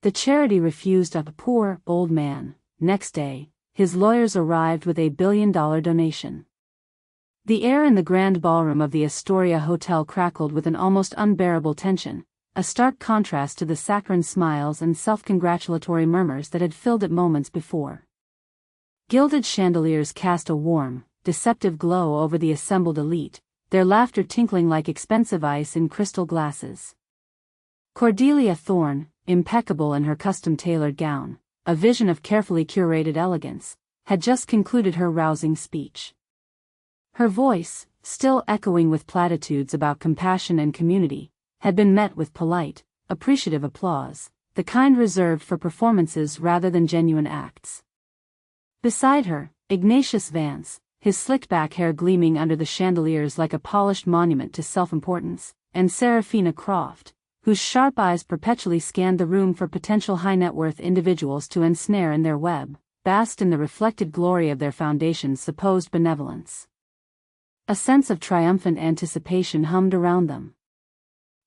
The charity refused a poor, old man. Next day, his lawyers arrived with a $1 billion donation. The air in the grand ballroom of the Astoria Hotel crackled with an almost unbearable tension, a stark contrast to the saccharine smiles and self-congratulatory murmurs that had filled it moments before. Gilded chandeliers cast a warm, deceptive glow over the assembled elite, their laughter tinkling like expensive ice in crystal glasses. Cordelia Thorne, impeccable in her custom-tailored gown, a vision of carefully curated elegance, had just concluded her rousing speech. Her voice, still echoing with platitudes about compassion and community, had been met with polite, appreciative applause, the kind reserved for performances rather than genuine acts. Beside her, Ignatius Vance, his slicked-back hair gleaming under the chandeliers like a polished monument to self-importance, and Serafina Croft, whose sharp eyes perpetually scanned the room for potential high-net-worth individuals to ensnare in their web, basked in the reflected glory of their foundation's supposed benevolence. A sense of triumphant anticipation hummed around them.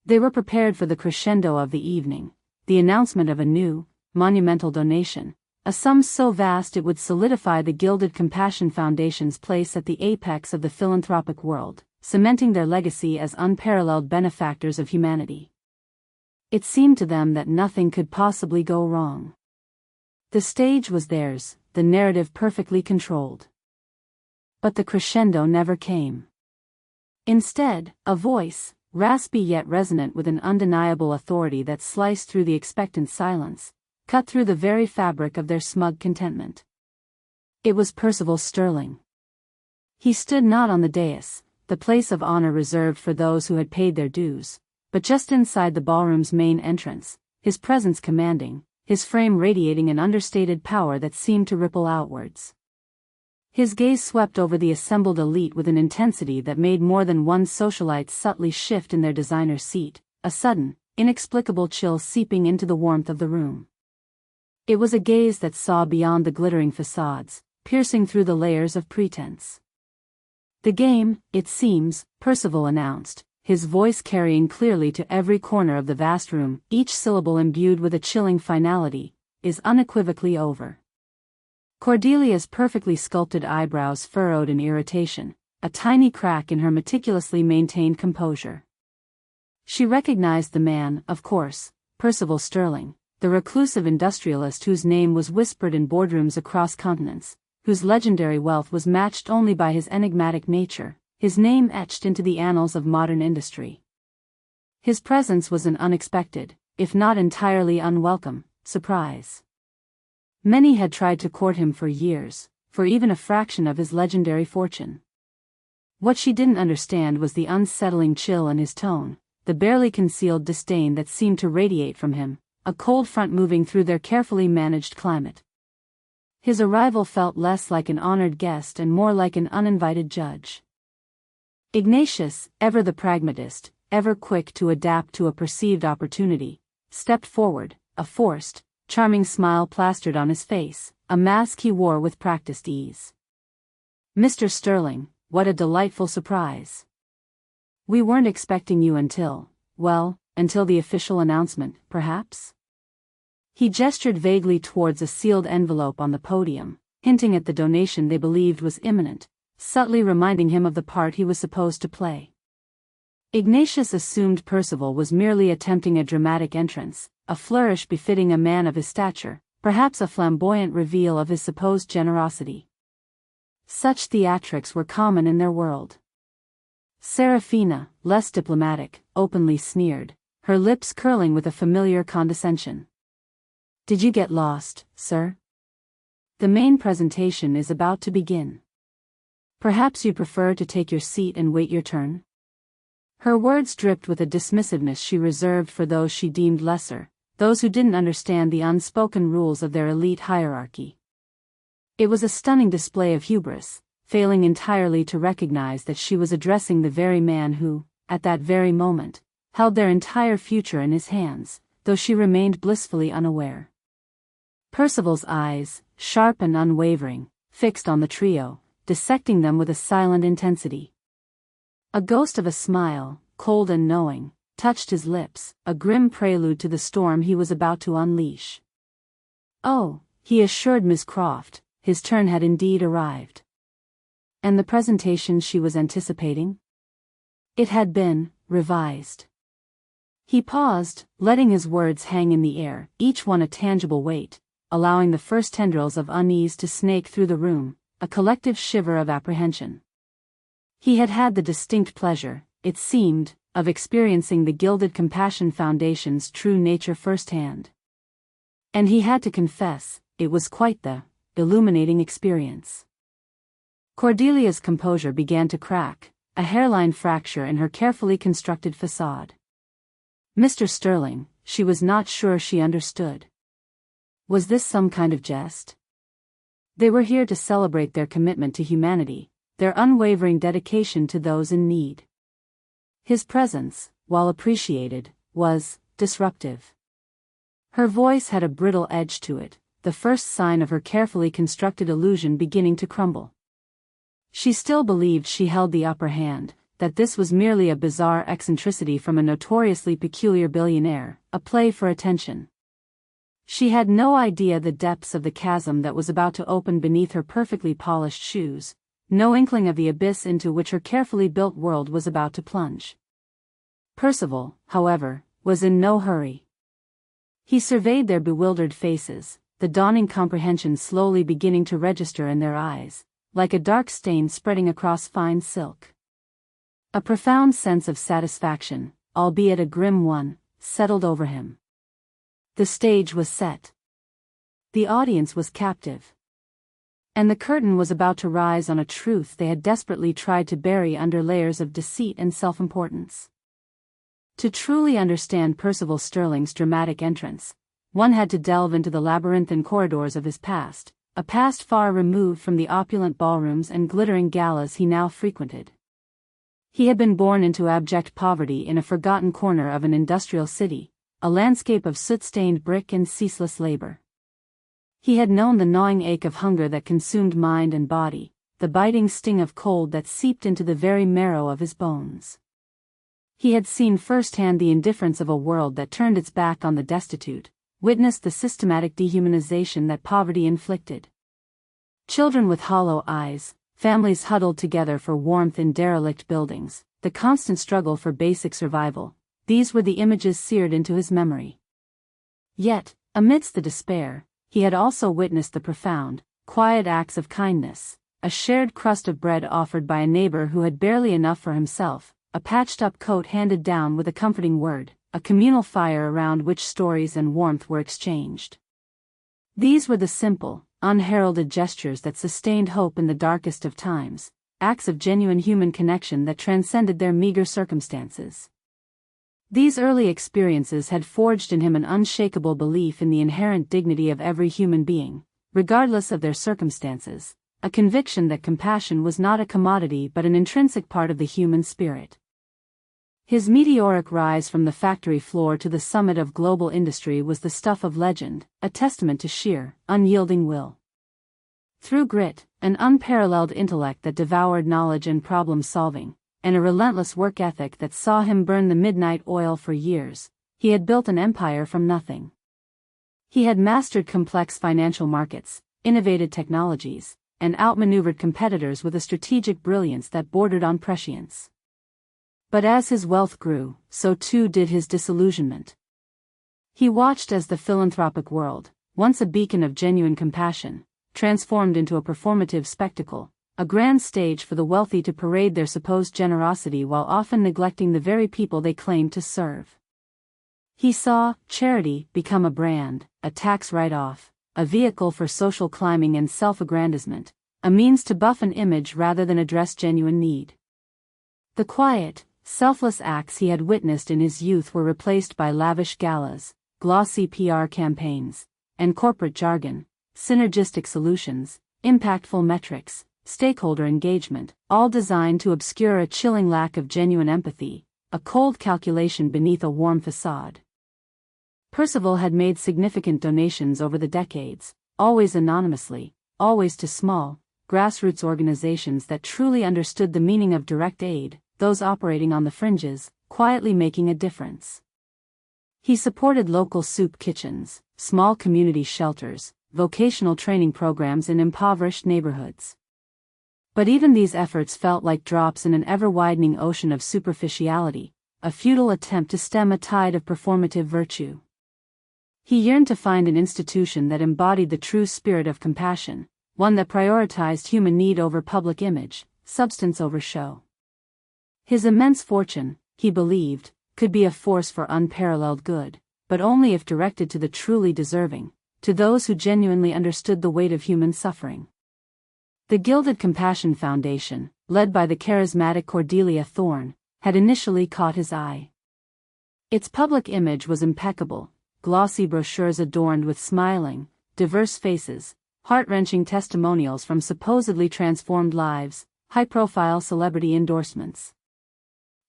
They were prepared for the crescendo of the evening, the announcement of a new, monumental donation, a sum so vast it would solidify the Gilded Compassion Foundation's place at the apex of the philanthropic world, cementing their legacy as unparalleled benefactors of humanity. It seemed to them that nothing could possibly go wrong. The stage was theirs, the narrative perfectly controlled. But the crescendo never came. Instead, a voice, raspy yet resonant with an undeniable authority that sliced through the expectant silence, cut through the very fabric of their smug contentment. It was Percival Sterling. He stood not on the dais, the place of honor reserved for those who had paid their dues, but just inside the ballroom's main entrance, his presence commanding, his frame radiating an understated power that seemed to ripple outwards. His gaze swept over the assembled elite with an intensity that made more than one socialite subtly shift in their designer seat, a sudden, inexplicable chill seeping into the warmth of the room. It was a gaze that saw beyond the glittering facades, piercing through the layers of pretense. The game, it seems, Percival announced, his voice carrying clearly to every corner of the vast room, each syllable imbued with a chilling finality, is unequivocally over. Cordelia's perfectly sculpted eyebrows furrowed in irritation, a tiny crack in her meticulously maintained composure. She recognized the man, of course, Percival Sterling, the reclusive industrialist whose name was whispered in boardrooms across continents, whose legendary wealth was matched only by his enigmatic nature, his name etched into the annals of modern industry. His presence was an unexpected, if not entirely unwelcome, surprise. Many had tried to court him for years, for even a fraction of his legendary fortune. What she didn't understand was the unsettling chill in his tone, the barely concealed disdain that seemed to radiate from him, a cold front moving through their carefully managed climate. His arrival felt less like an honored guest and more like an uninvited judge. Ignatius, ever the pragmatist, ever quick to adapt to a perceived opportunity, stepped forward, a forced, charming smile plastered on his face, a mask he wore with practiced ease. "Mr. Sterling, what a delightful surprise. We weren't expecting you until the official announcement, perhaps?" He gestured vaguely towards a sealed envelope on the podium, hinting at the donation they believed was imminent, subtly reminding him of the part he was supposed to play. Ignatius assumed Percival was merely attempting a dramatic entrance, a flourish befitting a man of his stature, perhaps a flamboyant reveal of his supposed generosity. Such theatrics were common in their world. Serafina, less diplomatic, openly sneered, her lips curling with a familiar condescension. "Did you get lost, sir? The main presentation is about to begin. Perhaps you prefer to take your seat and wait your turn?" Her words dripped with a dismissiveness she reserved for those she deemed lesser, those who didn't understand the unspoken rules of their elite hierarchy. It was a stunning display of hubris, failing entirely to recognize that she was addressing the very man who, at that very moment, held their entire future in his hands, though she remained blissfully unaware. Percival's eyes, sharp and unwavering, fixed on the trio, dissecting them with a silent intensity. A ghost of a smile, cold and knowing, touched his lips, a grim prelude to the storm he was about to unleash. Oh, he assured Miss Croft, his turn had indeed arrived. And the presentation she was anticipating? It had been revised. He paused, letting his words hang in the air, each one a tangible weight, allowing the first tendrils of unease to snake through the room, a collective shiver of apprehension. He had had the distinct pleasure, it seemed, of experiencing the Gilded Compassion Foundation's true nature firsthand. And he had to confess, it was quite the illuminating experience. Cordelia's composure began to crack, a hairline fracture in her carefully constructed facade. Mr. Sterling, she was not sure she understood. Was this some kind of jest? They were here to celebrate their commitment to humanity, their unwavering dedication to those in need. His presence, while appreciated, was disruptive. Her voice had a brittle edge to it, the first sign of her carefully constructed illusion beginning to crumble. She still believed she held the upper hand, that this was merely a bizarre eccentricity from a notoriously peculiar billionaire, a play for attention. She had no idea the depths of the chasm that was about to open beneath her perfectly polished shoes, no inkling of the abyss into which her carefully built world was about to plunge. Percival, however, was in no hurry. He surveyed their bewildered faces, the dawning comprehension slowly beginning to register in their eyes, like a dark stain spreading across fine silk. A profound sense of satisfaction, albeit a grim one, settled over him. The stage was set. The audience was captive. And the curtain was about to rise on a truth they had desperately tried to bury under layers of deceit and self-importance. To truly understand Percival Sterling's dramatic entrance, one had to delve into the labyrinthine corridors of his past, a past far removed from the opulent ballrooms and glittering galas he now frequented. He had been born into abject poverty in a forgotten corner of an industrial city, a landscape of soot-stained brick and ceaseless labor. He had known the gnawing ache of hunger that consumed mind and body, the biting sting of cold that seeped into the very marrow of his bones. He had seen firsthand the indifference of a world that turned its back on the destitute, witnessed the systematic dehumanization that poverty inflicted. Children with hollow eyes, families huddled together for warmth in derelict buildings, the constant struggle for basic survival, these were the images seared into his memory. Yet, amidst the despair, he had also witnessed the profound, quiet acts of kindness, a shared crust of bread offered by a neighbor who had barely enough for himself, a patched-up coat handed down with a comforting word, a communal fire around which stories and warmth were exchanged. These were the simple, unheralded gestures that sustained hope in the darkest of times, acts of genuine human connection that transcended their meager circumstances. These early experiences had forged in him an unshakable belief in the inherent dignity of every human being, regardless of their circumstances, a conviction that compassion was not a commodity but an intrinsic part of the human spirit. His meteoric rise from the factory floor to the summit of global industry was the stuff of legend, a testament to sheer, unyielding will. Through grit, an unparalleled intellect that devoured knowledge and problem-solving, and a relentless work ethic that saw him burn the midnight oil for years, he had built an empire from nothing. He had mastered complex financial markets, innovated technologies, and outmaneuvered competitors with a strategic brilliance that bordered on prescience. But as his wealth grew, so too did his disillusionment. He watched as the philanthropic world, once a beacon of genuine compassion, transformed into a performative spectacle, a grand stage for the wealthy to parade their supposed generosity while often neglecting the very people they claimed to serve. He saw charity become a brand, a tax write-off, a vehicle for social climbing and self-aggrandizement, a means to buff an image rather than address genuine need. The quiet, selfless acts he had witnessed in his youth were replaced by lavish galas, glossy PR campaigns, and corporate jargon, synergistic solutions, impactful metrics, stakeholder engagement, all designed to obscure a chilling lack of genuine empathy, a cold calculation beneath a warm facade. Percival had made significant donations over the decades, always anonymously, always to small, grassroots organizations that truly understood the meaning of direct aid, those operating on the fringes, quietly making a difference. He supported local soup kitchens, small community shelters, vocational training programs in impoverished neighborhoods. But even these efforts felt like drops in an ever-widening ocean of superficiality, a futile attempt to stem a tide of performative virtue. He yearned to find an institution that embodied the true spirit of compassion, one that prioritized human need over public image, substance over show. His immense fortune, he believed, could be a force for unparalleled good, but only if directed to the truly deserving, to those who genuinely understood the weight of human suffering. The Gilded Compassion Foundation, led by the charismatic Cordelia Thorne, had initially caught his eye. Its public image was impeccable, glossy brochures adorned with smiling, diverse faces, heart-wrenching testimonials from supposedly transformed lives, high-profile celebrity endorsements.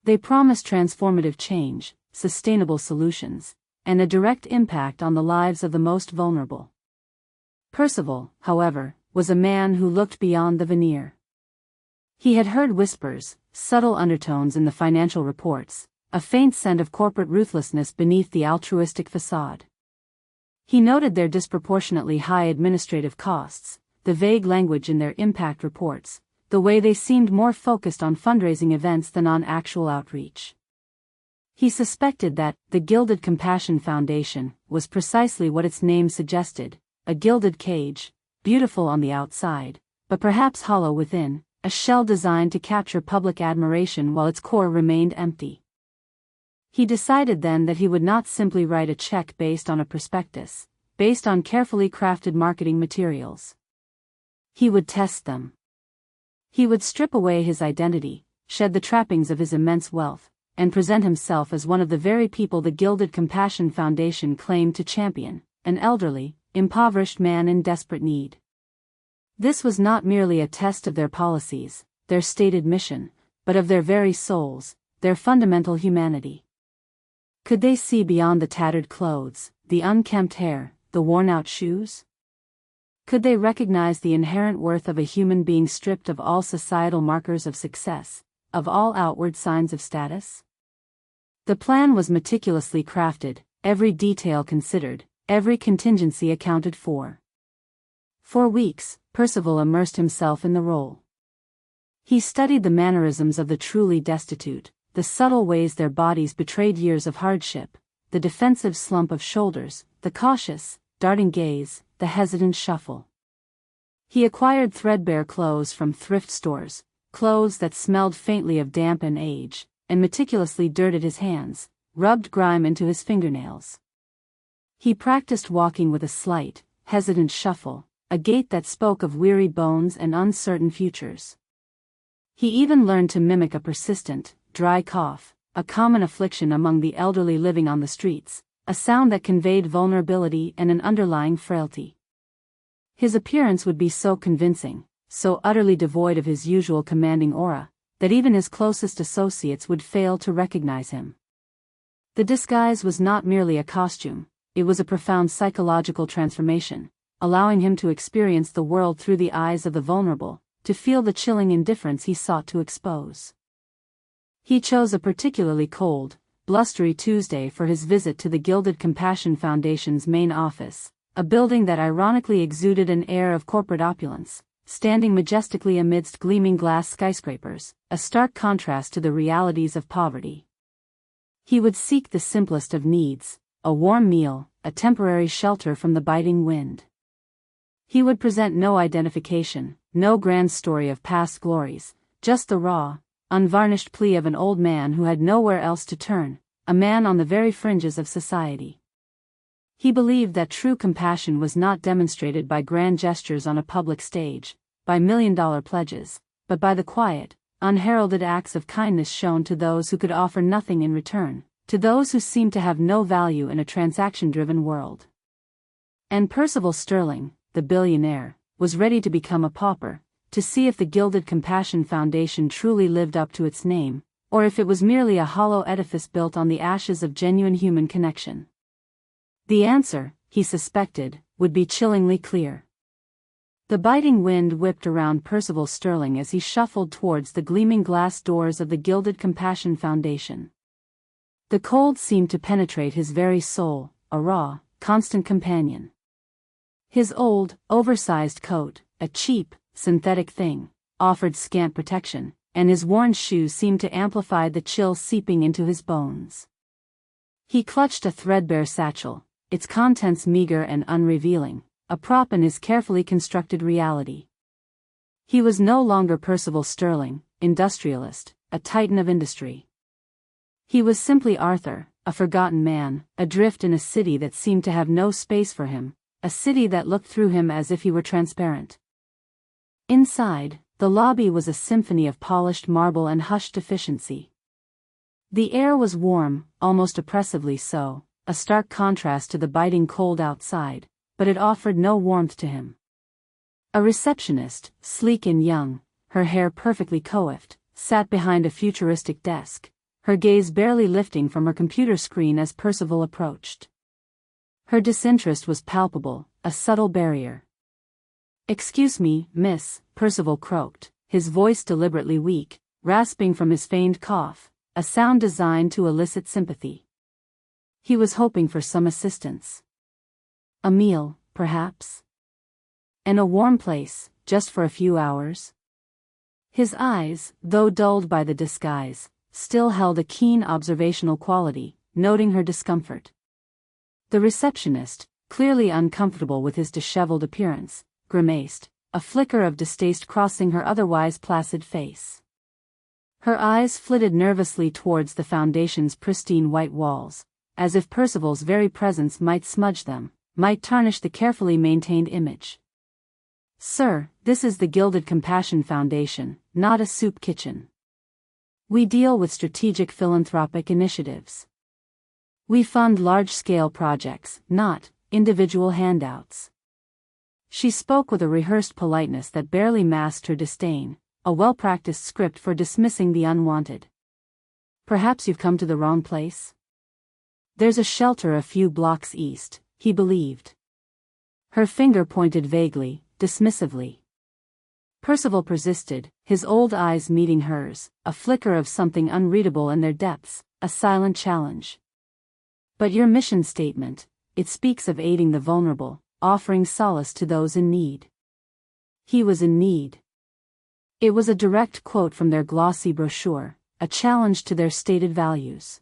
They promised transformative change, sustainable solutions, and a direct impact on the lives of the most vulnerable. Percival, however, was a man who looked beyond the veneer. He had heard whispers, subtle undertones in the financial reports, a faint scent of corporate ruthlessness beneath the altruistic facade. He noted their disproportionately high administrative costs, the vague language in their impact reports, the way they seemed more focused on fundraising events than on actual outreach. He suspected that the Gilded Compassion Foundation was precisely what its name suggested, a gilded cage, beautiful on the outside, but perhaps hollow within, a shell designed to capture public admiration while its core remained empty. He decided then that he would not simply write a check based on a prospectus, based on carefully crafted marketing materials. He would test them. He would strip away his identity, shed the trappings of his immense wealth, and present himself as one of the very people the Gilded Compassion Foundation claimed to champion, an elderly, impoverished man in desperate need. This was not merely a test of their policies, their stated mission, but of their very souls, their fundamental humanity. Could they see beyond the tattered clothes, the unkempt hair, the worn-out shoes? Could they recognize the inherent worth of a human being stripped of all societal markers of success, of all outward signs of status? The plan was meticulously crafted, every detail considered, every contingency accounted for. For weeks, Percival immersed himself in the role. He studied the mannerisms of the truly destitute, the subtle ways their bodies betrayed years of hardship, the defensive slump of shoulders, the cautious, darting gaze, the hesitant shuffle. He acquired threadbare clothes from thrift stores, clothes that smelled faintly of damp and age, and meticulously dirted his hands, rubbed grime into his fingernails. He practiced walking with a slight, hesitant shuffle, a gait that spoke of weary bones and uncertain futures. He even learned to mimic a persistent, dry cough, a common affliction among the elderly living on the streets, a sound that conveyed vulnerability and an underlying frailty. His appearance would be so convincing, so utterly devoid of his usual commanding aura, that even his closest associates would fail to recognize him. The disguise was not merely a costume, it was a profound psychological transformation, allowing him to experience the world through the eyes of the vulnerable, to feel the chilling indifference he sought to expose. He chose a particularly cold, blustery Tuesday for his visit to the Gilded Compassion Foundation's main office, a building that ironically exuded an air of corporate opulence, standing majestically amidst gleaming glass skyscrapers, a stark contrast to the realities of poverty. He would seek the simplest of needs, a warm meal, a temporary shelter from the biting wind. He would present no identification, no grand story of past glories, just the raw, unvarnished plea of an old man who had nowhere else to turn, a man on the very fringes of society. He believed that true compassion was not demonstrated by grand gestures on a public stage, by million-dollar pledges, but by the quiet, unheralded acts of kindness shown to those who could offer nothing in return, to those who seemed to have no value in a transaction-driven world. And Percival Sterling, the billionaire, was ready to become a pauper, to see if the Gilded Compassion Foundation truly lived up to its name, or if it was merely a hollow edifice built on the ashes of genuine human connection. The answer, he suspected, would be chillingly clear. The biting wind whipped around Percival Sterling as he shuffled towards the gleaming glass doors of the Gilded Compassion Foundation. The cold seemed to penetrate his very soul, a raw, constant companion. His old, oversized coat, a cheap, synthetic thing, offered scant protection, and his worn shoes seemed to amplify the chill seeping into his bones. He clutched a threadbare satchel, its contents meager and unrevealing, a prop in his carefully constructed reality. He was no longer Percival Sterling, industrialist, a titan of industry. He was simply Arthur, a forgotten man, adrift in a city that seemed to have no space for him, a city that looked through him as if he were transparent. Inside, the lobby was a symphony of polished marble and hushed efficiency. The air was warm, almost oppressively so, a stark contrast to the biting cold outside, but it offered no warmth to him. A receptionist, sleek and young, her hair perfectly coiffed, sat behind a futuristic desk, her gaze barely lifting from her computer screen as Percival approached. Her disinterest was palpable, a subtle barrier. "Excuse me, miss," Percival croaked, his voice deliberately weak, rasping from his feigned cough, a sound designed to elicit sympathy. He was hoping for some assistance. A meal, perhaps? And a warm place, just for a few hours? His eyes, though dulled by the disguise, still held a keen observational quality, noting her discomfort. The receptionist, clearly uncomfortable with his disheveled appearance, grimaced, a flicker of distaste crossing her otherwise placid face. Her eyes flitted nervously towards the foundation's pristine white walls, as if Percival's very presence might smudge them, might tarnish the carefully maintained image. "Sir, this is the Gilded Compassion Foundation, not a soup kitchen. We deal with strategic philanthropic initiatives. We fund large-scale projects, not individual handouts." She spoke with a rehearsed politeness that barely masked her disdain, a well-practiced script for dismissing the unwanted. "Perhaps you've come to the wrong place? There's a shelter a few blocks east," he believed. Her finger pointed vaguely, dismissively. Percival persisted, his old eyes meeting hers, a flicker of something unreadable in their depths, a silent challenge. "But your mission statement, it speaks of aiding the vulnerable, offering solace to those in need." He was in need. It was a direct quote from their glossy brochure, a challenge to their stated values.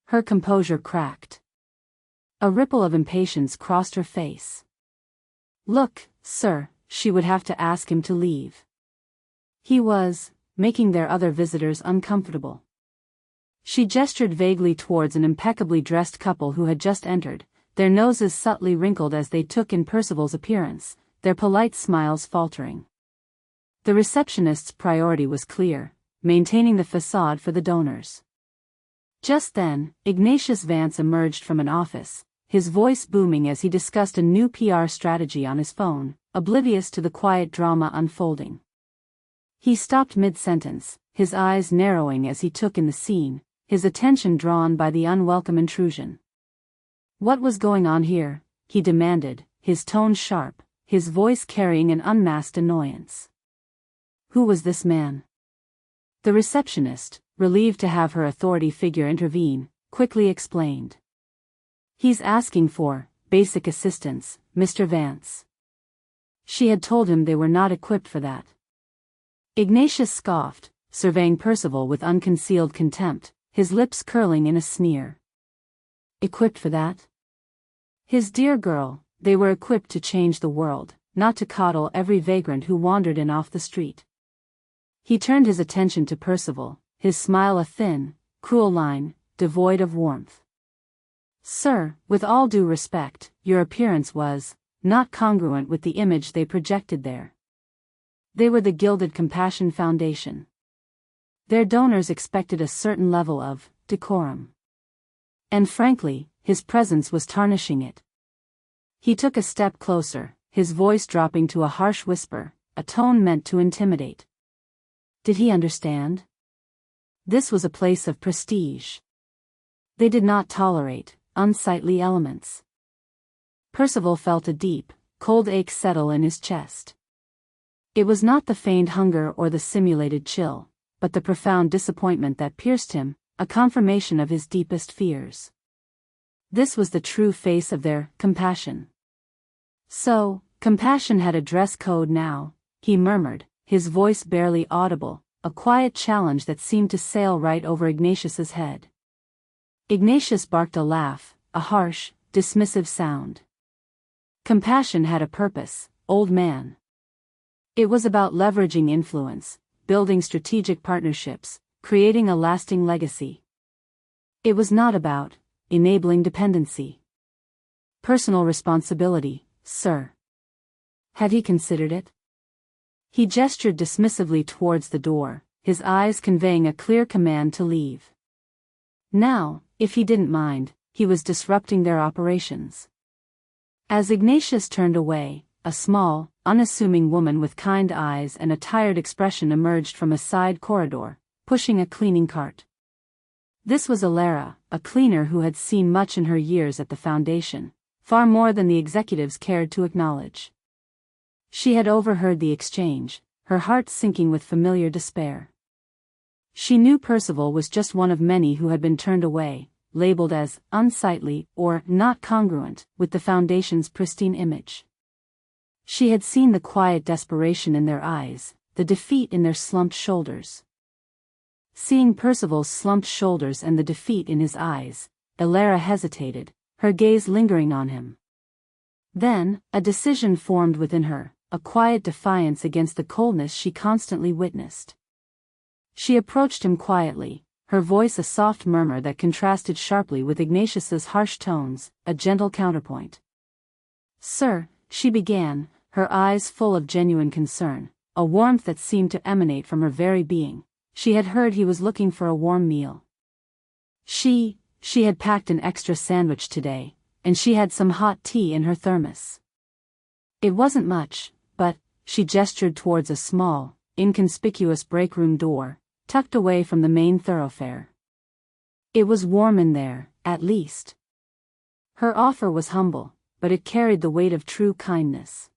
Her composure cracked. A ripple of impatience crossed her face. "Look, sir," she would have to ask him to leave. He was making their other visitors uncomfortable. She gestured vaguely towards an impeccably dressed couple who had just entered, their noses subtly wrinkled as they took in Percival's appearance, their polite smiles faltering. The receptionist's priority was clear, maintaining the facade for the donors. Just then, Ignatius Vance emerged from an office, his voice booming as he discussed a new PR strategy on his phone, oblivious to the quiet drama unfolding. He stopped mid-sentence, his eyes narrowing as he took in the scene, his attention drawn by the unwelcome intrusion. "What was going on here?" he demanded, his tone sharp, his voice carrying an unmasked annoyance. "Who was this man?" The receptionist, relieved to have her authority figure intervene, quickly explained. "He's asking for basic assistance, Mr. Vance." She had told him they were not equipped for that. Ignatius scoffed, surveying Percival with unconcealed contempt, his lips curling in a sneer. Equipped for that? His dear girl, they were equipped to change the world, not to coddle every vagrant who wandered in off the street. He turned his attention to Percival, his smile a thin, cruel line, devoid of warmth. "Sir, with all due respect, your appearance was not congruent with the image they projected there. They were the Gilded Compassion Foundation. Their donors expected a certain level of decorum. And frankly, his presence was tarnishing it." He took a step closer, his voice dropping to a harsh whisper, a tone meant to intimidate. Did he understand? This was a place of prestige. They did not tolerate unsightly elements. Percival felt a deep, cold ache settle in his chest. It was not the feigned hunger or the simulated chill, but the profound disappointment that pierced him, a confirmation of his deepest fears. This was the true face of their compassion. So, compassion had a dress code now, he murmured, his voice barely audible, a quiet challenge that seemed to sail right over Ignatius's head. Ignatius barked a laugh, a harsh, dismissive sound. Compassion had a purpose, old man. It was about leveraging influence, building strategic partnerships, creating a lasting legacy. It was not about enabling dependency. Personal responsibility, sir. Had he considered it? He gestured dismissively towards the door, his eyes conveying a clear command to leave. Now, if he didn't mind, he was disrupting their operations. As Ignatius turned away, a small, unassuming woman with kind eyes and a tired expression emerged from a side corridor, pushing a cleaning cart. This was Elara, a cleaner who had seen much in her years at the foundation, far more than the executives cared to acknowledge. She had overheard the exchange, her heart sinking with familiar despair. She knew Percival was just one of many who had been turned away, labeled as unsightly or not congruent with the foundation's pristine image. She had seen the quiet desperation in their eyes, the defeat in their slumped shoulders. Seeing Percival's slumped shoulders and the defeat in his eyes, Elara hesitated, her gaze lingering on him. Then, a decision formed within her, a quiet defiance against the coldness she constantly witnessed. She approached him quietly, her voice a soft murmur that contrasted sharply with Ignatius's harsh tones, a gentle counterpoint. "Sir," she began, her eyes full of genuine concern, a warmth that seemed to emanate from her very being. She had heard he was looking for a warm meal. She had packed an extra sandwich today, and she had some hot tea in her thermos. It wasn't much, but, she gestured towards a small, inconspicuous breakroom door, tucked away from the main thoroughfare. It was warm in there, at least. Her offer was humble, but it carried the weight of true kindness.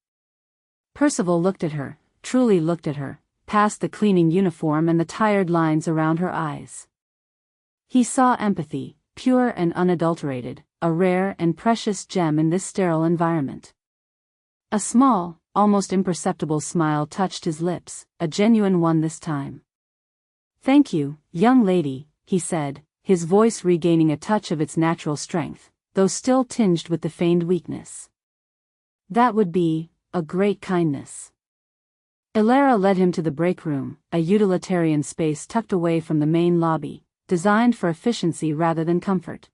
Percival looked at her, truly looked at her, past the cleaning uniform and the tired lines around her eyes. He saw empathy, pure and unadulterated, a rare and precious gem in this sterile environment. A small, almost imperceptible smile touched his lips, a genuine one this time. "Thank you, young lady," he said, his voice regaining a touch of its natural strength, though still tinged with the feigned weakness. "That would be a great kindness." Elara led him to the break room, a utilitarian space tucked away from the main lobby, designed for efficiency rather than comfort.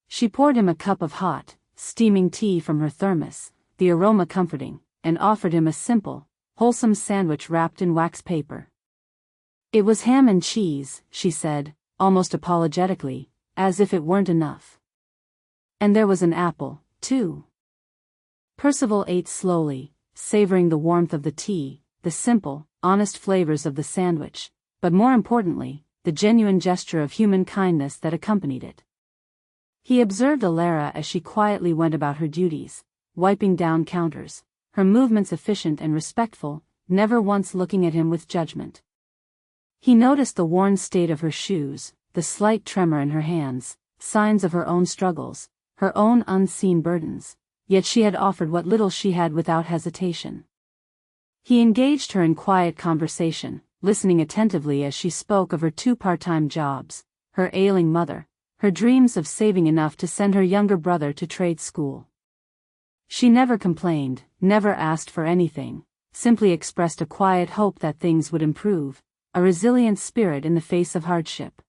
She poured him a cup of hot, steaming tea from her thermos, the aroma comforting, and offered him a simple, wholesome sandwich wrapped in wax paper. "It was ham and cheese," she said, almost apologetically, as if it weren't enough. "And there was an apple, too." Percival ate slowly, savoring the warmth of the tea, the simple, honest flavors of the sandwich, but more importantly, the genuine gesture of human kindness that accompanied it. He observed Elara as she quietly went about her duties, wiping down counters, her movements efficient and respectful, never once looking at him with judgment. He noticed the worn state of her shoes, the slight tremor in her hands, signs of her own struggles, her own unseen burdens, yet she had offered what little she had without hesitation. He engaged her in quiet conversation, listening attentively as she spoke of her 2 part-time jobs, her ailing mother, her dreams of saving enough to send her younger brother to trade school. She never complained, never asked for anything, simply expressed a quiet hope that things would improve, a resilient spirit in the face of hardship.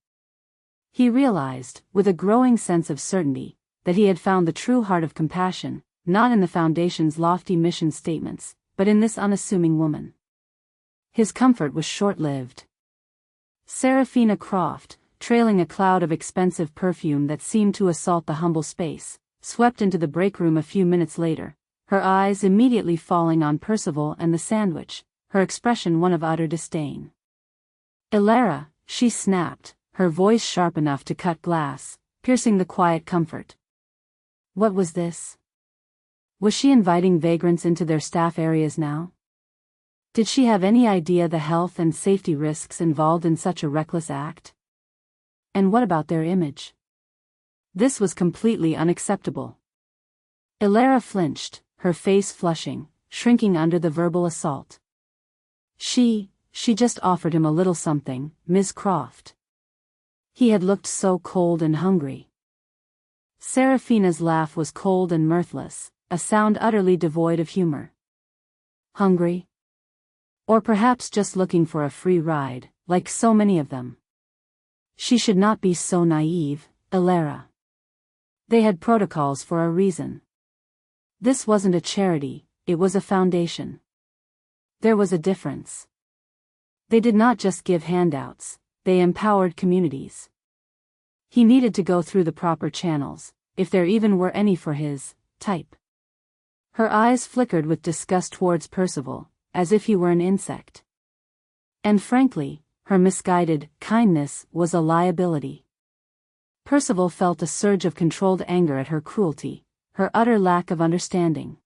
He realized, with a growing sense of certainty, that he had found the true heart of compassion, not in the Foundation's lofty mission statements, but in this unassuming woman. His comfort was short-lived. Seraphina Croft, trailing a cloud of expensive perfume that seemed to assault the humble space, swept into the break room a few minutes later, her eyes immediately falling on Percival and the sandwich, her expression one of utter disdain. "Elara," she snapped, her voice sharp enough to cut glass, piercing the quiet comfort. What was this? Was she inviting vagrants into their staff areas now? Did she have any idea the health and safety risks involved in such a reckless act? And what about their image? This was completely unacceptable. Elara flinched, her face flushing, shrinking under the verbal assault. She just offered him a little something, Ms. Croft. He had looked so cold and hungry. Serafina's laugh was cold and mirthless, a sound utterly devoid of humor. Hungry? Or perhaps just looking for a free ride, like so many of them. She should not be so naive, Elara. They had protocols for a reason. This wasn't a charity, it was a foundation. There was a difference. They did not just give handouts, they empowered communities. He needed to go through the proper channels, if there even were any for his type. Her eyes flickered with disgust towards Percival, as if he were an insect. And frankly, her misguided kindness was a liability. Percival felt a surge of controlled anger at her cruelty, her utter lack of understanding.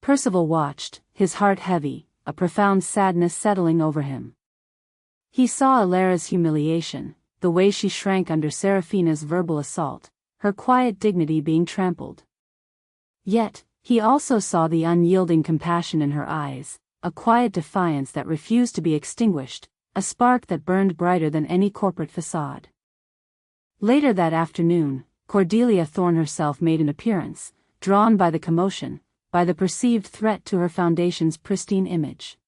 Percival watched, his heart heavy, a profound sadness settling over him. He saw Elara's humiliation, the way she shrank under Serafina's verbal assault, her quiet dignity being trampled. Yet, he also saw the unyielding compassion in her eyes, a quiet defiance that refused to be extinguished, a spark that burned brighter than any corporate facade. Later that afternoon, Cordelia Thorne herself made an appearance, drawn by the commotion, by the perceived threat to her foundation's pristine image.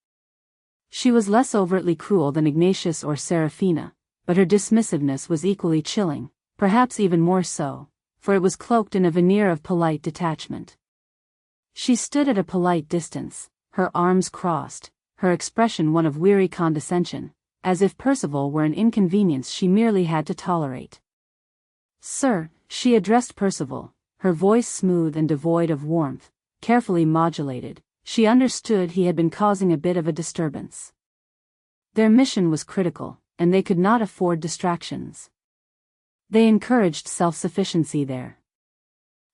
She was less overtly cruel than Ignatius or Serafina, but her dismissiveness was equally chilling, perhaps even more so, for it was cloaked in a veneer of polite detachment. She stood at a polite distance, her arms crossed, her expression one of weary condescension, as if Percival were an inconvenience she merely had to tolerate. "Sir," she addressed Percival, her voice smooth and devoid of warmth, carefully modulated. She understood he had been causing a bit of a disturbance. Their mission was critical, and they could not afford distractions. They encouraged self-sufficiency there.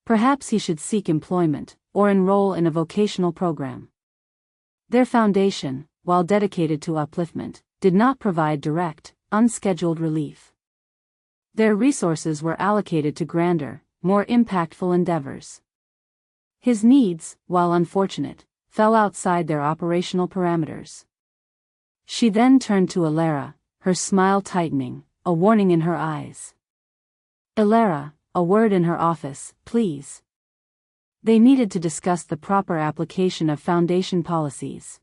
Perhaps he should seek employment, or enroll in a vocational program. Their foundation, while dedicated to upliftment, did not provide direct, unscheduled relief. Their resources were allocated to grander, more impactful endeavors. His needs, while unfortunate, fell outside their operational parameters. She then turned to Elara, her smile tightening, a warning in her eyes. "Elara, a word in her office, please." They needed to discuss the proper application of Foundation policies.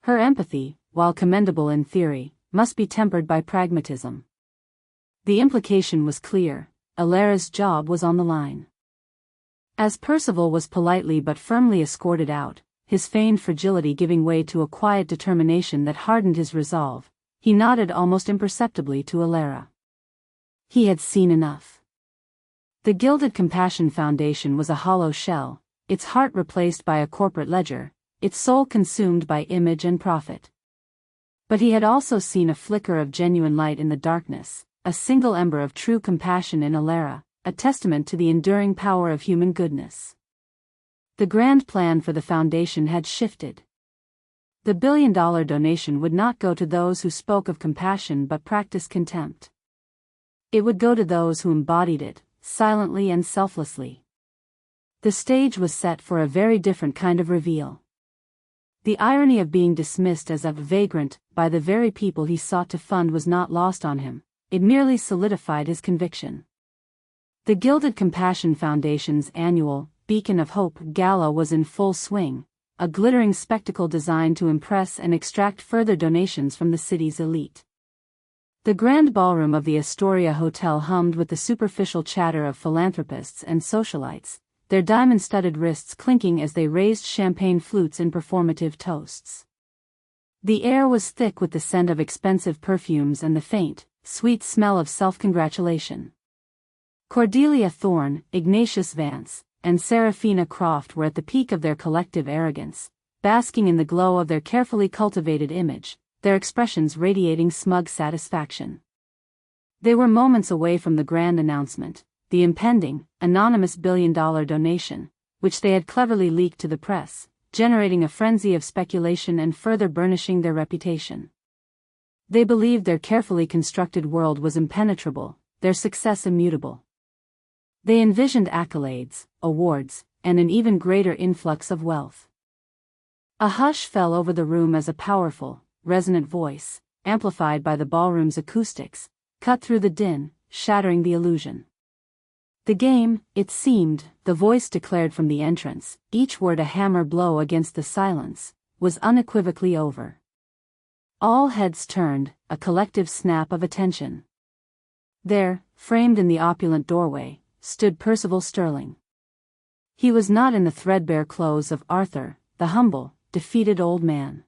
Her empathy, while commendable in theory, must be tempered by pragmatism. The implication was clear, Elara's job was on the line. As Percival was politely but firmly escorted out, his feigned fragility giving way to a quiet determination that hardened his resolve, he nodded almost imperceptibly to Elara. He had seen enough. The Gilded Compassion Foundation was a hollow shell, its heart replaced by a corporate ledger, its soul consumed by image and profit. But he had also seen a flicker of genuine light in the darkness, a single ember of true compassion in Elara, a testament to the enduring power of human goodness. The grand plan for the foundation had shifted. The billion-dollar donation would not go to those who spoke of compassion but practiced contempt. It would go to those who embodied it, silently and selflessly. The stage was set for a very different kind of reveal. The irony of being dismissed as a vagrant by the very people he sought to fund was not lost on him, it merely solidified his conviction. The Gilded Compassion Foundation's annual Beacon of Hope Gala was in full swing, a glittering spectacle designed to impress and extract further donations from the city's elite. The grand ballroom of the Astoria Hotel hummed with the superficial chatter of philanthropists and socialites, their diamond-studded wrists clinking as they raised champagne flutes in performative toasts. The air was thick with the scent of expensive perfumes and the faint, sweet smell of self-congratulation. Cordelia Thorne, Ignatius Vance, and Serafina Croft were at the peak of their collective arrogance, basking in the glow of their carefully cultivated image, their expressions radiating smug satisfaction. They were moments away from the grand announcement, the impending, anonymous billion-dollar donation, which they had cleverly leaked to the press, generating a frenzy of speculation and further burnishing their reputation. They believed their carefully constructed world was impenetrable, their success immutable. They envisioned accolades, awards, and an even greater influx of wealth. A hush fell over the room as a powerful, resonant voice, amplified by the ballroom's acoustics, cut through the din, shattering the illusion. The game, it seemed, the voice declared from the entrance, each word a hammer blow against the silence, was unequivocally over. All heads turned, a collective snap of attention. There, framed in the opulent doorway, stood Percival Sterling. He was not in the threadbare clothes of Arthur, the humble, defeated old man.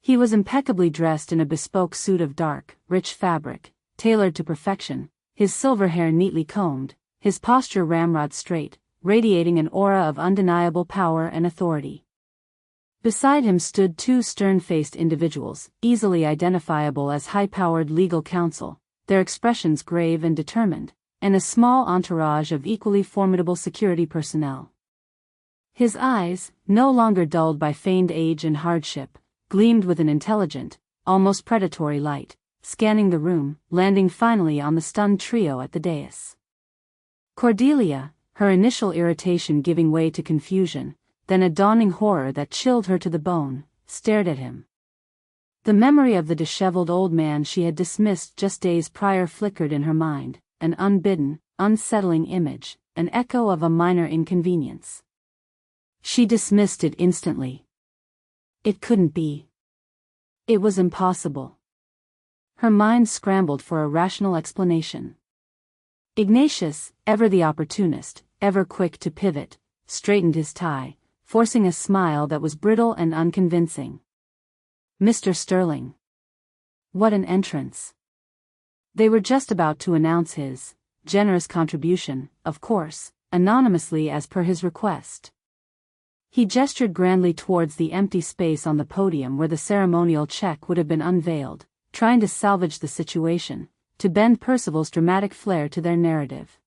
He was impeccably dressed in a bespoke suit of dark, rich fabric, tailored to perfection, his silver hair neatly combed, his posture ramrod straight, radiating an aura of undeniable power and authority. Beside him stood two stern-faced individuals, easily identifiable as high-powered legal counsel, their expressions grave and determined, and a small entourage of equally formidable security personnel. His eyes, no longer dulled by feigned age and hardship, gleamed with an intelligent, almost predatory light, scanning the room, landing finally on the stunned trio at the dais. Cordelia, her initial irritation giving way to confusion, then a dawning horror that chilled her to the bone, stared at him. The memory of the disheveled old man she had dismissed just days prior flickered in her mind, an unbidden, unsettling image, an echo of a minor inconvenience. She dismissed it instantly. It couldn't be. It was impossible. Her mind scrambled for a rational explanation. Ignatius, ever the opportunist, ever quick to pivot, straightened his tie, forcing a smile that was brittle and unconvincing. Mr. Sterling. What an entrance. They were just about to announce his generous contribution, of course, anonymously as per his request. He gestured grandly towards the empty space on the podium where the ceremonial check would have been unveiled, trying to salvage the situation, to bend Percival's dramatic flair to their narrative.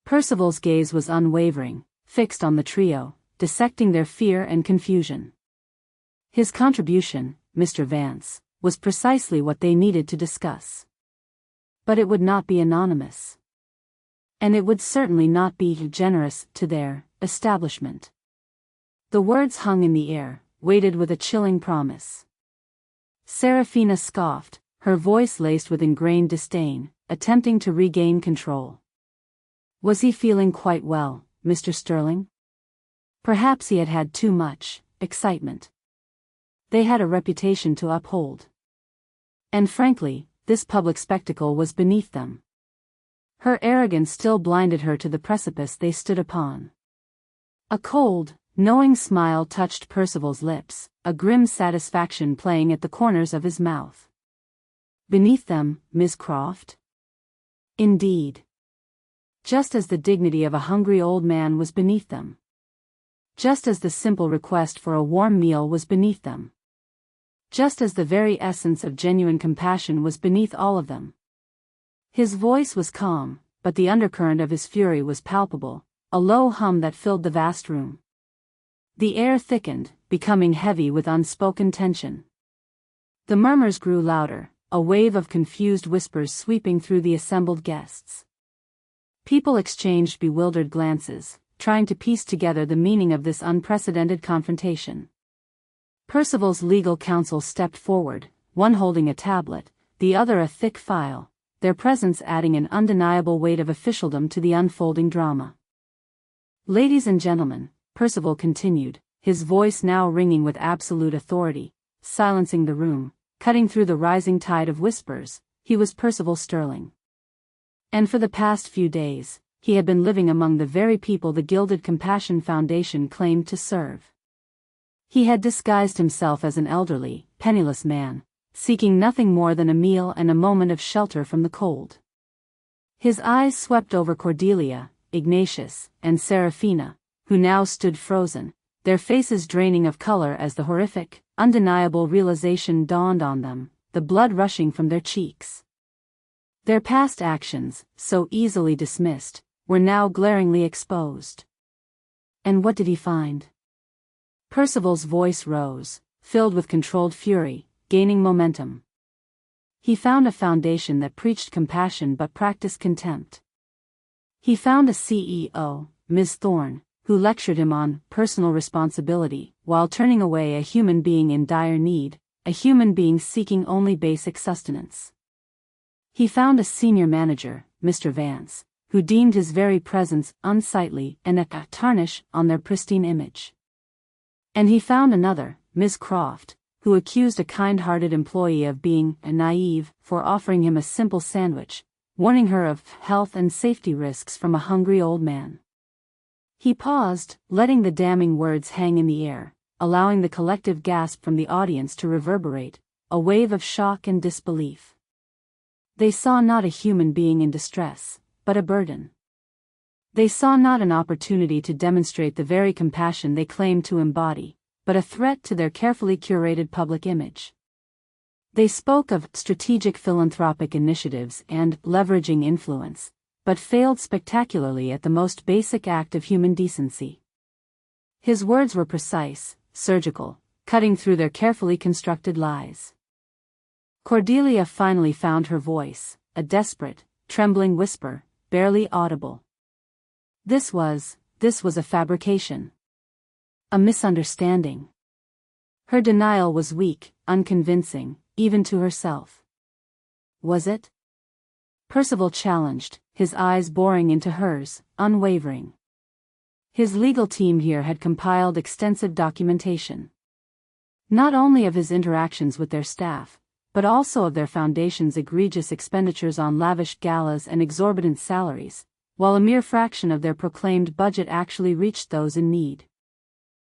Percival's gaze was unwavering, fixed on the trio, dissecting their fear and confusion. His contribution, Mr. Vance, was precisely what they needed to discuss. But it would not be anonymous. And it would certainly not be generous to their establishment. The words hung in the air, weighted with a chilling promise. Serafina scoffed, her voice laced with ingrained disdain, attempting to regain control. Was he feeling quite well, Mr. Sterling? Perhaps he had had too much excitement. They had a reputation to uphold. And frankly, this public spectacle was beneath them. Her arrogance still blinded her to the precipice they stood upon. A cold, knowing smile touched Percival's lips, a grim satisfaction playing at the corners of his mouth. Beneath them, Miss Croft? Indeed. Just as the dignity of a hungry old man was beneath them. Just as the simple request for a warm meal was beneath them. Just as the very essence of genuine compassion was beneath all of them. His voice was calm, but the undercurrent of his fury was palpable, a low hum that filled the vast room. The air thickened, becoming heavy with unspoken tension. The murmurs grew louder, a wave of confused whispers sweeping through the assembled guests. People exchanged bewildered glances, trying to piece together the meaning of this unprecedented confrontation. Percival's legal counsel stepped forward, one holding a tablet, the other a thick file, their presence adding an undeniable weight of officialdom to the unfolding drama. Ladies and gentlemen, Percival continued, his voice now ringing with absolute authority, silencing the room, cutting through the rising tide of whispers, he was Percival Sterling. And for the past few days, he had been living among the very people the Gilded Compassion Foundation claimed to serve. He had disguised himself as an elderly, penniless man, seeking nothing more than a meal and a moment of shelter from the cold. His eyes swept over Cordelia, Ignatius, and Serafina, who now stood frozen, their faces draining of color as the horrific, undeniable realization dawned on them, the blood rushing from their cheeks. Their past actions, so easily dismissed, were now glaringly exposed. And what did he find? Percival's voice rose, filled with controlled fury, gaining momentum. He found a foundation that preached compassion but practiced contempt. He found a CEO, Ms. Thorne, who lectured him on personal responsibility while turning away a human being in dire need, a human being seeking only basic sustenance. He found a senior manager, Mr. Vance, who deemed his very presence unsightly and a tarnish on their pristine image. And he found another, Ms. Croft, who accused a kind-hearted employee of being naive for offering him a simple sandwich, warning her of health and safety risks from a hungry old man. He paused, letting the damning words hang in the air, allowing the collective gasp from the audience to reverberate, a wave of shock and disbelief. They saw not a human being in distress, but a burden. They saw not an opportunity to demonstrate the very compassion they claimed to embody, but a threat to their carefully curated public image. They spoke of strategic philanthropic initiatives and leveraging influence, but failed spectacularly at the most basic act of human decency. His words were precise, surgical, cutting through their carefully constructed lies. Cordelia finally found her voice, a desperate, trembling whisper, barely audible. This was a fabrication. A misunderstanding. Her denial was weak, unconvincing, even to herself. Was it? Percival challenged, his eyes boring into hers, unwavering. His legal team here had compiled extensive documentation. Not only of his interactions with their staff, but also of their foundation's egregious expenditures on lavish galas and exorbitant salaries, while a mere fraction of their proclaimed budget actually reached those in need.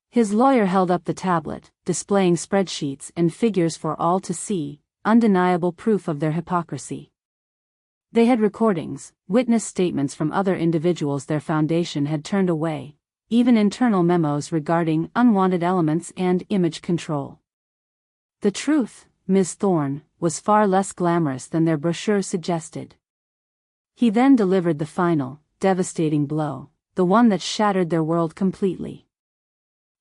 His lawyer held up the tablet, displaying spreadsheets and figures for all to see, undeniable proof of their hypocrisy. They had recordings, witness statements from other individuals their foundation had turned away, even internal memos regarding unwanted elements and image control. The truth, Ms. Thorne, was far less glamorous than their brochure suggested. He then delivered the final, devastating blow, the one that shattered their world completely.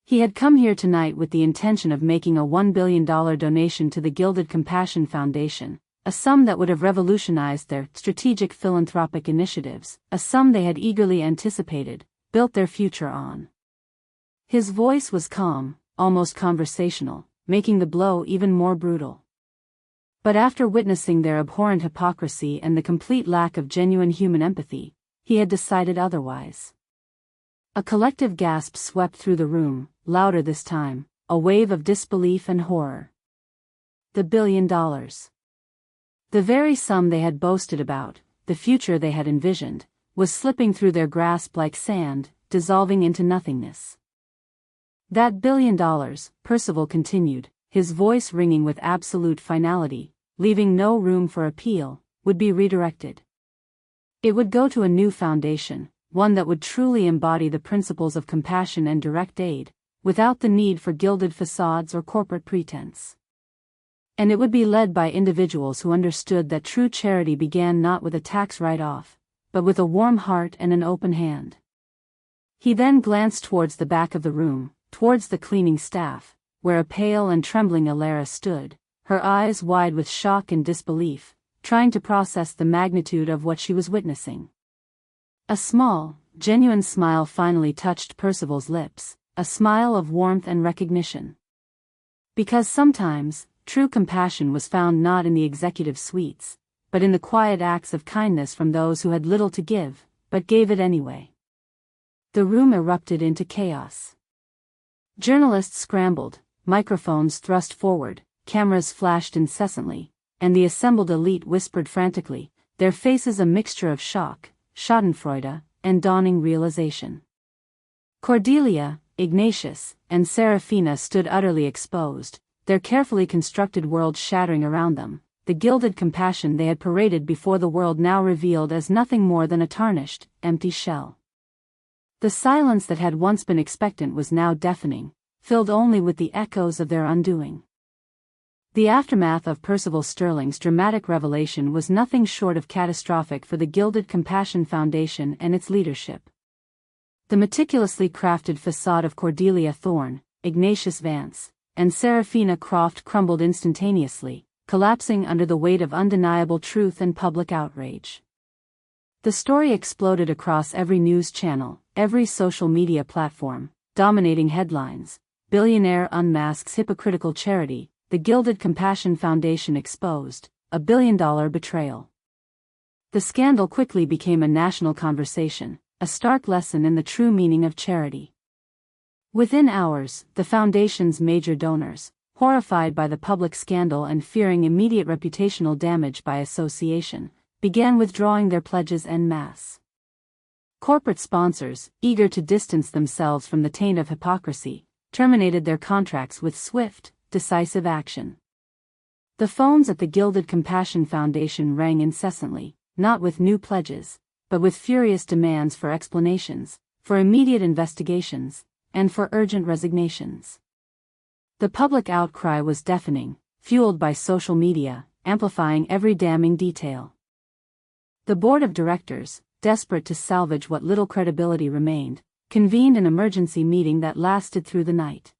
He had come here tonight with the intention of making a $1 billion donation to the Gilded Compassion Foundation, a sum that would have revolutionized their strategic philanthropic initiatives, a sum they had eagerly anticipated, built their future on. His voice was calm, almost conversational, making the blow even more brutal. But after witnessing their abhorrent hypocrisy and the complete lack of genuine human empathy, he had decided otherwise. A collective gasp swept through the room, louder this time, a wave of disbelief and horror. The $1 billion. The very sum they had boasted about, the future they had envisioned, was slipping through their grasp like sand, dissolving into nothingness. That $1 billion, Percival continued, his voice ringing with absolute finality, leaving no room for appeal, would be redirected. It would go to a new foundation, one that would truly embody the principles of compassion and direct aid, without the need for gilded facades or corporate pretense. And it would be led by individuals who understood that true charity began not with a tax write-off, but with a warm heart and an open hand. He then glanced towards the back of the room, towards the cleaning staff, where a pale and trembling Alara stood, her eyes wide with shock and disbelief, trying to process the magnitude of what she was witnessing. A small, genuine smile finally touched Percival's lips, a smile of warmth and recognition. Because sometimes, true compassion was found not in the executive suites, but in the quiet acts of kindness from those who had little to give, but gave it anyway. The room erupted into chaos. Journalists scrambled, microphones thrust forward, cameras flashed incessantly, and the assembled elite whispered frantically, their faces a mixture of shock, schadenfreude, and dawning realization. Cordelia, Ignatius, and Serafina stood utterly exposed, their carefully constructed world shattering around them, the gilded compassion they had paraded before the world now revealed as nothing more than a tarnished, empty shell. The silence that had once been expectant was now deafening, filled only with the echoes of their undoing. The aftermath of Percival Sterling's dramatic revelation was nothing short of catastrophic for the Gilded Compassion Foundation and its leadership. The meticulously crafted facade of Cordelia Thorne, Ignatius Vance, and Serafina Croft crumbled instantaneously, collapsing under the weight of undeniable truth and public outrage. The story exploded across every news channel, every social media platform, dominating headlines. Billionaire unmasks hypocritical charity, the Gilded Compassion Foundation exposed, a billion-dollar betrayal. The scandal quickly became a national conversation, a stark lesson in the true meaning of charity. Within hours, the foundation's major donors, horrified by the public scandal and fearing immediate reputational damage by association, began withdrawing their pledges en masse. Corporate sponsors, eager to distance themselves from the taint of hypocrisy, terminated their contracts with swift, decisive action. The phones at the Gilded Compassion Foundation rang incessantly, not with new pledges, but with furious demands for explanations, for immediate investigations, and for urgent resignations. The public outcry was deafening, fueled by social media, amplifying every damning detail. The board of directors, desperate to salvage what little credibility remained, convened an emergency meeting that lasted through the night.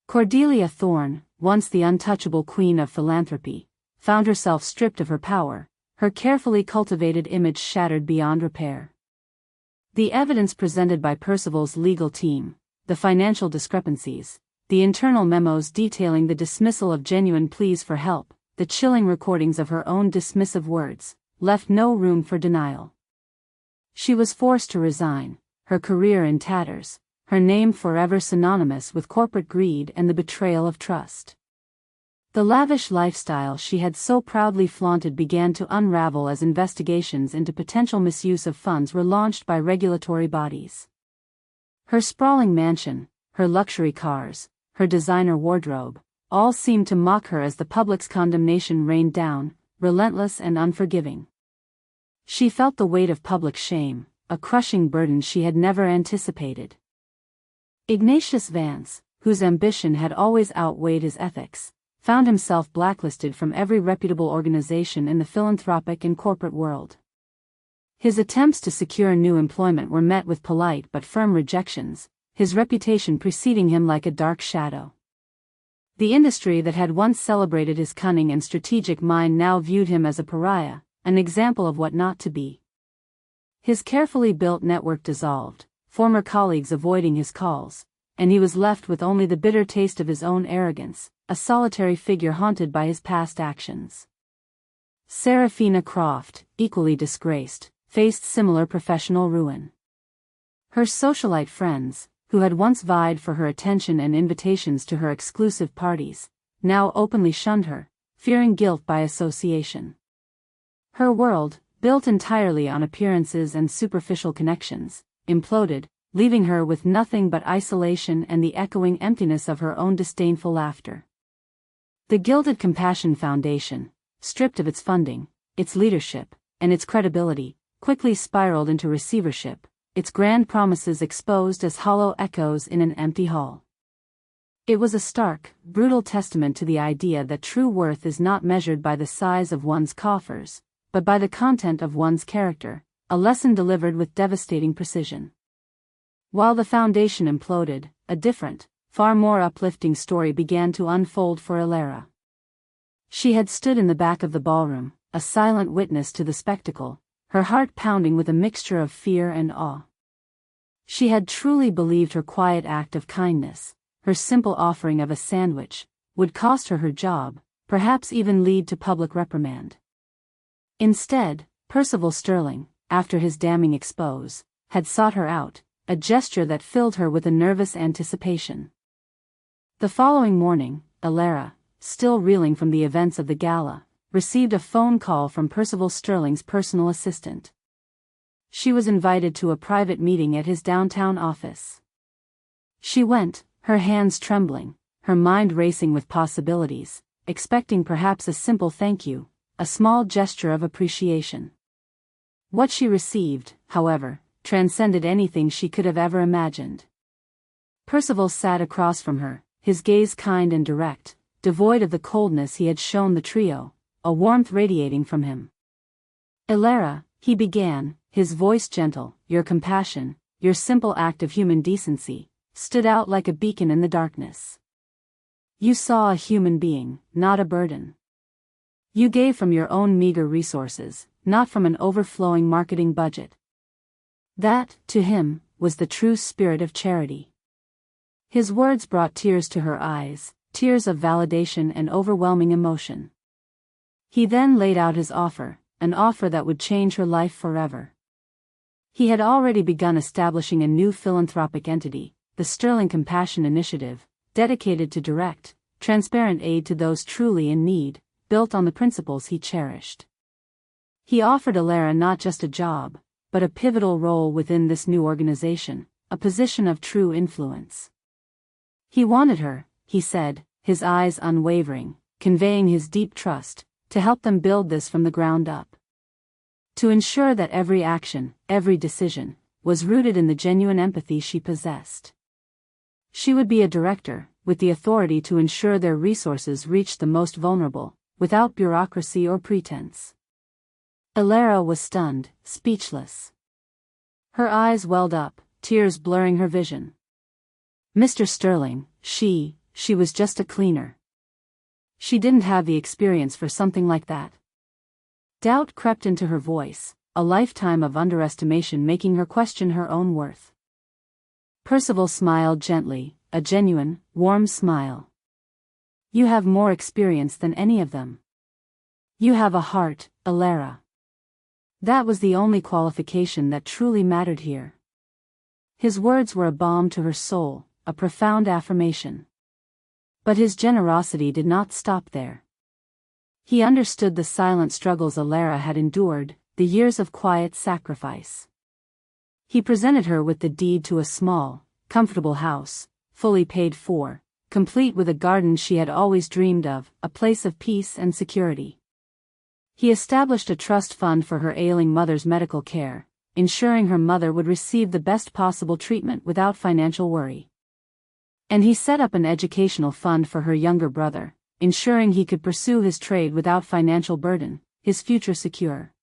Cordelia Thorne, once the untouchable queen of philanthropy, found herself stripped of her power, her carefully cultivated image shattered beyond repair. The evidence presented by Percival's legal team, the financial discrepancies, the internal memos detailing the dismissal of genuine pleas for help, the chilling recordings of her own dismissive words, left no room for denial. She was forced to resign, her career in tatters, her name forever synonymous with corporate greed and the betrayal of trust. The lavish lifestyle she had so proudly flaunted began to unravel as investigations into potential misuse of funds were launched by regulatory bodies. Her sprawling mansion, her luxury cars, her designer wardrobe, all seemed to mock her as the public's condemnation rained down, relentless and unforgiving. She felt the weight of public shame, a crushing burden she had never anticipated. Ignatius Vance, whose ambition had always outweighed his ethics, found himself blacklisted from every reputable organization in the philanthropic and corporate world. His attempts to secure new employment were met with polite but firm rejections, his reputation preceding him like a dark shadow. The industry that had once celebrated his cunning and strategic mind now viewed him as a pariah, an example of what not to be. His carefully built network dissolved, former colleagues avoiding his calls, and he was left with only the bitter taste of his own arrogance, a solitary figure haunted by his past actions. Serafina Croft, equally disgraced, faced similar professional ruin. Her socialite friends, who had once vied for her attention and invitations to her exclusive parties, now openly shunned her, fearing guilt by association. Her world, built entirely on appearances and superficial connections, imploded, leaving her with nothing but isolation and the echoing emptiness of her own disdainful laughter. The Gilded Compassion Foundation, stripped of its funding, its leadership, and its credibility, quickly spiraled into receivership, its grand promises exposed as hollow echoes in an empty hall. It was a stark, brutal testament to the idea that true worth is not measured by the size of one's coffers, but by the content of one's character, a lesson delivered with devastating precision. While the foundation imploded, a different, far more uplifting story began to unfold for Ilera. She had stood in the back of the ballroom, a silent witness to the spectacle, her heart pounding with a mixture of fear and awe. She had truly believed her quiet act of kindness, her simple offering of a sandwich, would cost her her job, perhaps even lead to public reprimand. Instead, Percival Sterling, after his damning expose, had sought her out, a gesture that filled her with a nervous anticipation. The following morning, Ilera, still reeling from the events of the gala, received a phone call from Percival Sterling's personal assistant. She was invited to a private meeting at his downtown office. She went, her hands trembling, her mind racing with possibilities, expecting perhaps a simple thank you, a small gesture of appreciation. What she received, however, transcended anything she could have ever imagined. Percival sat across from her, his gaze kind and direct, devoid of the coldness he had shown the trio, a warmth radiating from him. "Ilera," he began, his voice gentle, "your compassion, your simple act of human decency, stood out like a beacon in the darkness. You saw a human being, not a burden. You gave from your own meager resources, not from an overflowing marketing budget. That, to him, was the true spirit of charity. His words brought tears to her eyes, tears of validation and overwhelming emotion. He then laid out his offer, an offer that would change her life forever. He had already begun establishing a new philanthropic entity, the Sterling Compassion Initiative, dedicated to direct, transparent aid to those truly in need, built on the principles he cherished. He offered Alara not just a job, but a pivotal role within this new organization, a position of true influence. He wanted her, he said, his eyes unwavering, conveying his deep trust, to help them build this from the ground up. To ensure that every action, every decision, was rooted in the genuine empathy she possessed. She would be a director, with the authority to ensure their resources reached the most vulnerable, without bureaucracy or pretense. Alara was stunned, speechless. Her eyes welled up, tears blurring her vision. Mr. Sterling, she was just a cleaner. She didn't have the experience for something like that. Doubt crept into her voice, a lifetime of underestimation making her question her own worth. Percival smiled gently, a genuine, warm smile. You have more experience than any of them. You have a heart, Alara. That was the only qualification that truly mattered here. His words were a balm to her soul, a profound affirmation. But his generosity did not stop there. He understood the silent struggles Alara had endured, the years of quiet sacrifice. He presented her with the deed to a small, comfortable house, fully paid for, complete with a garden she had always dreamed of, a place of peace and security. He established a trust fund for her ailing mother's medical care, ensuring her mother would receive the best possible treatment without financial worry. And he set up an educational fund for her younger brother, ensuring he could pursue his trade without financial burden, his future secure.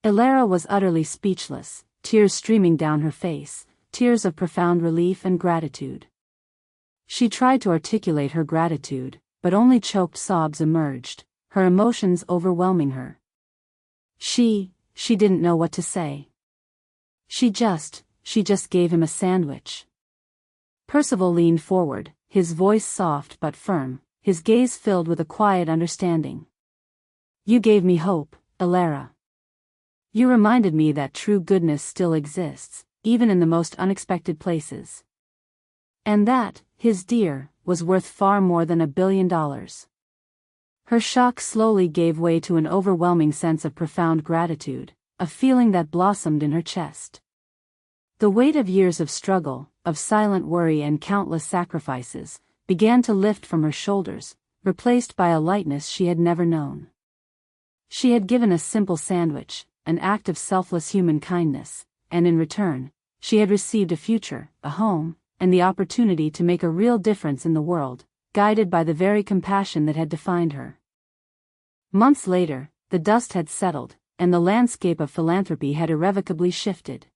Alara was utterly speechless, tears streaming down her face, tears of profound relief and gratitude. She tried to articulate her gratitude, but only choked sobs emerged, her emotions overwhelming her. She didn't know what to say. She just gave him a sandwich. Percival leaned forward, his voice soft but firm, his gaze filled with a quiet understanding. You gave me hope, Alara. You reminded me that true goodness still exists, even in the most unexpected places. And that, his dear, was worth far more than $1 billion. Her shock slowly gave way to an overwhelming sense of profound gratitude, a feeling that blossomed in her chest. The weight of years of struggle, of silent worry and countless sacrifices, began to lift from her shoulders, replaced by a lightness she had never known. She had given a simple sandwich, an act of selfless human kindness, and in return, she had received a future, a home, and the opportunity to make a real difference in the world, guided by the very compassion that had defined her. Months later, the dust had settled, and the landscape of philanthropy had irrevocably shifted.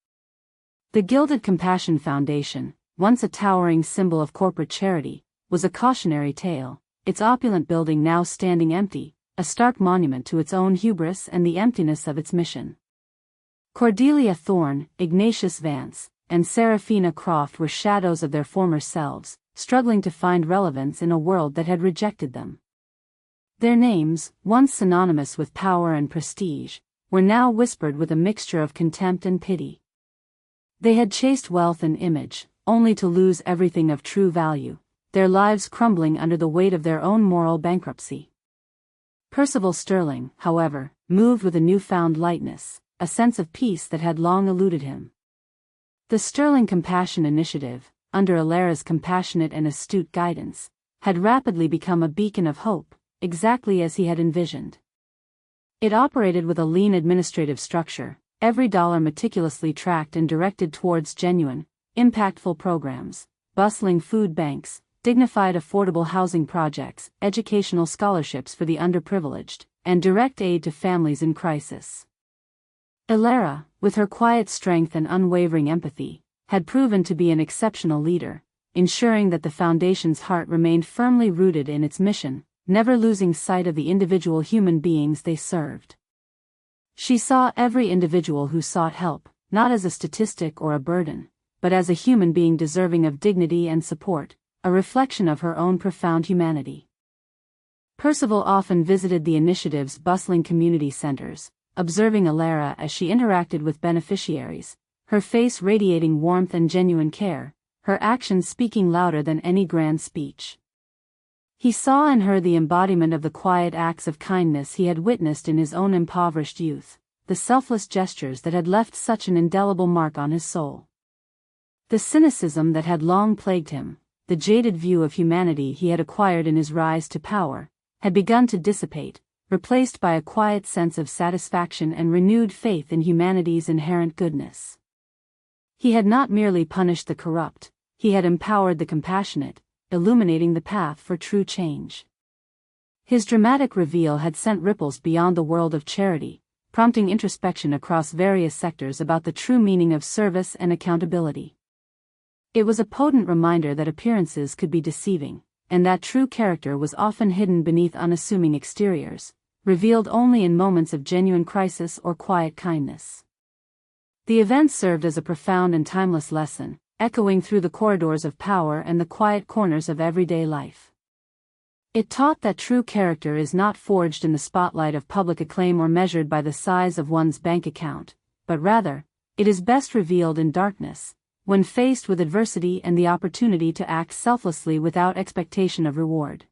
The Gilded Compassion Foundation, once a towering symbol of corporate charity, was a cautionary tale, its opulent building now standing empty, a stark monument to its own hubris and the emptiness of its mission. Cordelia Thorne, Ignatius Vance, and Seraphina Croft were shadows of their former selves, struggling to find relevance in a world that had rejected them. Their names, once synonymous with power and prestige, were now whispered with a mixture of contempt and pity. They had chased wealth and image, only to lose everything of true value, their lives crumbling under the weight of their own moral bankruptcy. Percival Sterling, however, moved with a newfound lightness, a sense of peace that had long eluded him. The Sterling Compassion Initiative, under Alara's compassionate and astute guidance, had rapidly become a beacon of hope, exactly as he had envisioned. It operated with a lean administrative structure, every dollar meticulously tracked and directed towards genuine, impactful programs, bustling food banks, dignified affordable housing projects, educational scholarships for the underprivileged, and direct aid to families in crisis. Alara, with her quiet strength and unwavering empathy, had proven to be an exceptional leader, ensuring that the foundation's heart remained firmly rooted in its mission, never losing sight of the individual human beings they served. She saw every individual who sought help, not as a statistic or a burden, but as a human being deserving of dignity and support, a reflection of her own profound humanity. Percival often visited the initiative's bustling community centers, observing Alara as she interacted with beneficiaries, her face radiating warmth and genuine care, her actions speaking louder than any grand speech. He saw in her the embodiment of the quiet acts of kindness he had witnessed in his own impoverished youth, the selfless gestures that had left such an indelible mark on his soul. The cynicism that had long plagued him, the jaded view of humanity he had acquired in his rise to power, had begun to dissipate, replaced by a quiet sense of satisfaction and renewed faith in humanity's inherent goodness. He had not merely punished the corrupt, he had empowered the compassionate, illuminating the path for true change. His dramatic reveal had sent ripples beyond the world of charity, prompting introspection across various sectors about the true meaning of service and accountability. It was a potent reminder that appearances could be deceiving, and that true character was often hidden beneath unassuming exteriors, revealed only in moments of genuine crisis or quiet kindness. The event served as a profound and timeless lesson, echoing through the corridors of power and the quiet corners of everyday life. It taught that true character is not forged in the spotlight of public acclaim or measured by the size of one's bank account, but rather, it is best revealed in darkness, when faced with adversity and the opportunity to act selflessly without expectation of reward.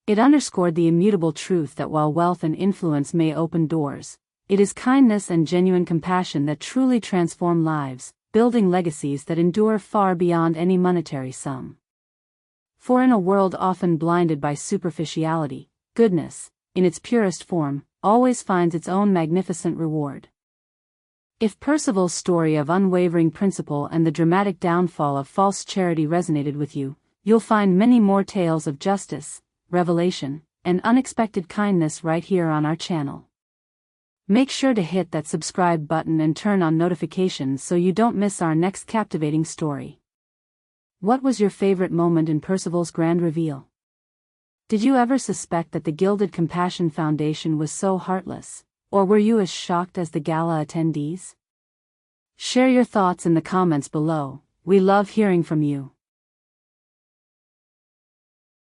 It underscored the immutable truth that while wealth and influence may open doors, it is kindness and genuine compassion that truly transform lives, building legacies that endure far beyond any monetary sum. For in a world often blinded by superficiality, goodness, in its purest form, always finds its own magnificent reward. If Percival's story of unwavering principle and the dramatic downfall of false charity resonated with you, you'll find many more tales of justice, revelation, and unexpected kindness right here on our channel. Make sure to hit that subscribe button and turn on notifications so you don't miss our next captivating story. What was your favorite moment in Percival's grand reveal? Did you ever suspect that the Gilded Compassion Foundation was so heartless, or were you as shocked as the gala attendees? Share your thoughts in the comments below, we love hearing from you.